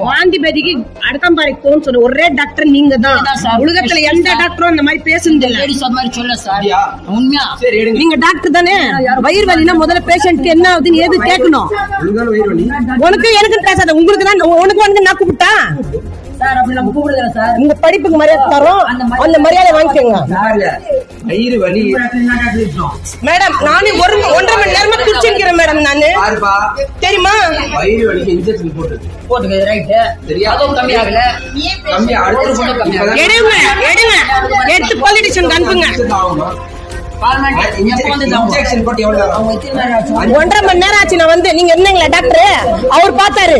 வாந்தி பேதிக்கு அடுத்தம்பாறை போன்னு சொன்ன ஒரே டாக்டர் நீங்க தான். உலகத்துல எந்த டாக்டரும் அந்த மாதிரி பேசுனது இல்ல. உண்மையா நீங்க டாக்டர் தானே? வயிறு வலினா முதல்ல பேஷண்ட்க்கு என்ன ஆகுதுன்னு ஏது கேட்கணும். உனக்கு எனக்கு பேசாத. உங்களுக்கு தான் உனக்கு வந்து நான் கூப்பிட்டா உங்க படிப்புக்கு மரியாதை தரோம். அந்த மரியாதை வாங்கிக்கோங்க மேடம். நானே 1.5 மணி நேரமா குடிச்சிருக்கிறேன் மேடம். நானு தெரியுமா எடுத்து பாலிட்டிஷியன் அனுப்புங்க. 1.5 மணி நேரம் ஆச்சு நான் வந்து. நீங்க என்னங்களா டாக்டர்? அவர் பார்த்தாரு.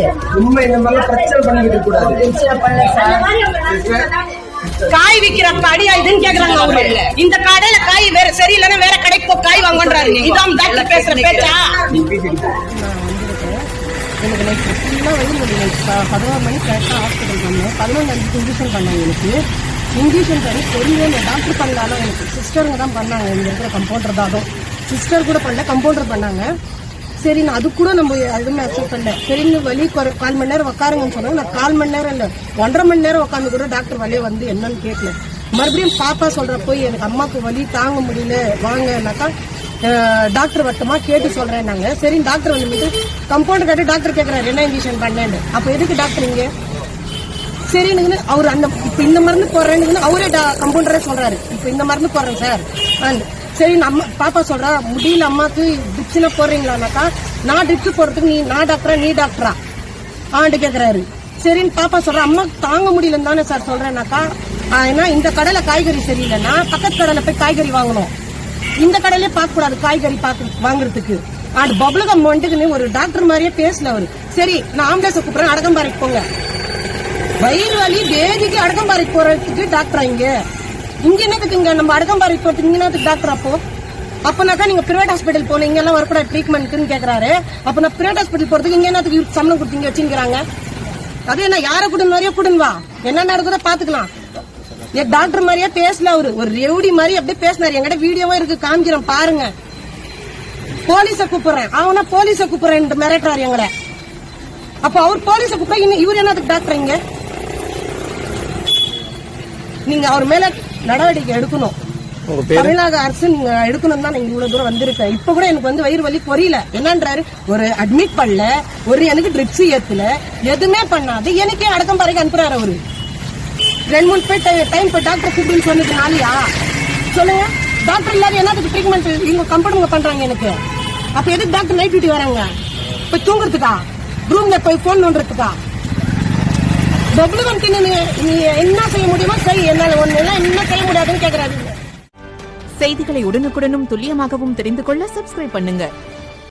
காய் விக்கிற கடையா இதுன்னு கேக்குறாங்க அவங்க. இந்த கடையில காய் வேற சரியில்லைன்னா வேற கடைக்கு போ காய் வாங்கன்றாரு. இதான் டாக்டர் பேசுற பேச்சா? எனக்கு லைக் ஃபுல்லாக வயிறு வலி. லைக் 11 மணிக்கு கரெக்டாக ஹாஸ்பிட்டல் பண்ணேன். 11 இன்ஜெக்ஷன் பண்ணாங்க. எனக்கு இன்ஜெக்ஷன் பண்ணி தெரியவே இல்லை. டாக்டர் பண்ணாலும் எனக்கு சிஸ்டருங்க தான் பண்ணாங்க. இங்கே இருக்கிற கம்பவுண்டர் தான். சிஸ்டர் கூட பண்ணல, கம்பவுண்டர் பண்ணாங்க. சரி நான் அது கூட நம்ம எதுவுமே அக்செப்ட் பண்ணல. சரிங்க வலி 1/4 மணி நேரம் உட்காருங்கன்னு சொன்னாங்க. நான் 1/4 மணி நேரம் இல்லை 1.5 மணி நேரம் உட்காந்து கூட டாக்டர் வலியை வந்து என்னன்னு கேட்கல. மறுபடியும் பாப்பா சொல்ற போய் எனக்கு அம்மாவுக்கு வலி தாங்க முடியல வாங்கனாக்கா டாக்டர் வட்டமா கேட்டு சொல்றேன் நாங்க. சரி டாக்டர் வந்து கம்பவுண்டர் கேட்டு டாக்டர் கேட்கறாரு என்ன இன்ஜெக்ஷன் பண்ணேன்னு. அப்ப எதுக்கு டாக்டர் இங்க? சரின்னு அவர் அந்த இப்ப இந்த மருந்து போடுறேன்னு அவரே கம்பவுண்டரே சொல்றாரு இப்ப இந்த மருந்து போடுறேன் சார். சரி நம்ம பாப்பா சொல்றா முடியல அம்மாக்கு டிப்ஸ்ல போடுறீங்களானாக்கா நான் டிப்ஸ் போடுறதுக்கு நான் டாக்டரா நீ டாக்டரா ஆண்டு கேக்குறாரு. சரின்னு பாப்பா சொல்ற அம்மாக்கு தாங்க முடியலன்னு தானே சார் சொல்றேன்னாக்கா ஏன்னா இந்த கடையில காய்கறி சரியில்லைன்னா பக்கத்து கடையில போய் காய்கறி வாங்கணும். இந்த கடையிலே பார்க்க கூடாது காய்கறி வாங்குறதுக்கு. அண்ட் பப்ளுகம் வந்துக்குன்னு ஒரு டாக்டர் மாதிரியே பேசல அவரு. சரி நான் ஆம்புலன்ஸை கூப்பிடுறேன் அடக்கம்பாறைக்கு போங்க. வயிறு வலி வேதிக்கு அடக்கம்பாறைக்கு போறதுக்கு டாக்டரா இங்க என்னத்துக்கு இங்க நம்ம அடக்கம்பாறைக்கு போறதுக்கு இங்க என்னத்துக்கு டாக்டர்? அப்பனாக்கா நீங்க பிரைவேட் ஹாஸ்பிட்டல் போன இங்க எல்லாம் வரக்கூடாது ட்ரீட்மெண்ட்னு கேக்குறாரு. அப்ப நான் பிரைவேட் ஹாஸ்பிட்டல் போறதுக்கு இங்க என்னத்துக்கு சம்பளம் கொடுத்தீங்க வச்சுக்கிறாங்க? அது என்ன யாரை கூடன்னு வரையா கூடவா என்ன நடக்குதோ பாத்துக்கலாம். டாக்டர் மாதிரியே பேசல அவரு. ஒரு ரெவுடி மாதிரி அப்படியே பேசினாரு. எங்கிட்ட வீடியோவா இருக்கு காமிக்கிறேன் பாருங்க. போலீஸ கூப்பிடுறேன் அவனா போலீஸ கூப்பிடுறேன் மிரட்டுறாரு எங்களை. அப்ப அவர் போலீஸ கூப்பிடுற இவர் என்னதுக்கு டாக்டர் இங்க? நீங்க அவர் மேல நடவடிக்கை எடுக்கணும். தமிழக அரசு நீங்க எடுக்கணும் தான் நீங்க இவ்வளவு தூரம் வந்திருக்க. இப்ப கூட எனக்கு வந்து வயிறு வலி புரியல என்னன்றாரு. ஒரு அட்மிட் பண்ணல, ஒரு எனக்கு ட்ரிப்ஸ் ஏத்துல எதுவுமே பண்ணாது எனக்கே அடக்கம்பாறைக்கு அனுப்புறாரு அவரு. 2-3 பேர் டைம் இப்போ டாக்டர் கூப்பிடுன்னு சொன்னதுனாலயா சொல்லுங்க? டாக்டர் எல்லாரும் என்னதுக்கு ட்ரீட்மெண்ட் இவங்க கம்பெனிங்க பண்றாங்க எனக்கு. அப்ப எதுக்கு டாக்டர் நைட் டியூட்டி வராங்க? இப்ப தூங்குறதுக்கா? ரூம்ல போய் போன் நோண்டுறதுக்கா? டபுள்யூ நீ என்ன செய்ய முடியுமோ சரி, என்னால ஒண்ணு என்ன செய்ய முடியாதுன்னு கேக்குறாரு. செய்திகளை உடனுக்குடனும் துல்லியமாகவும் தெரிந்து கொள்ள சப்ஸ்கிரைப் பண்ணுங்க.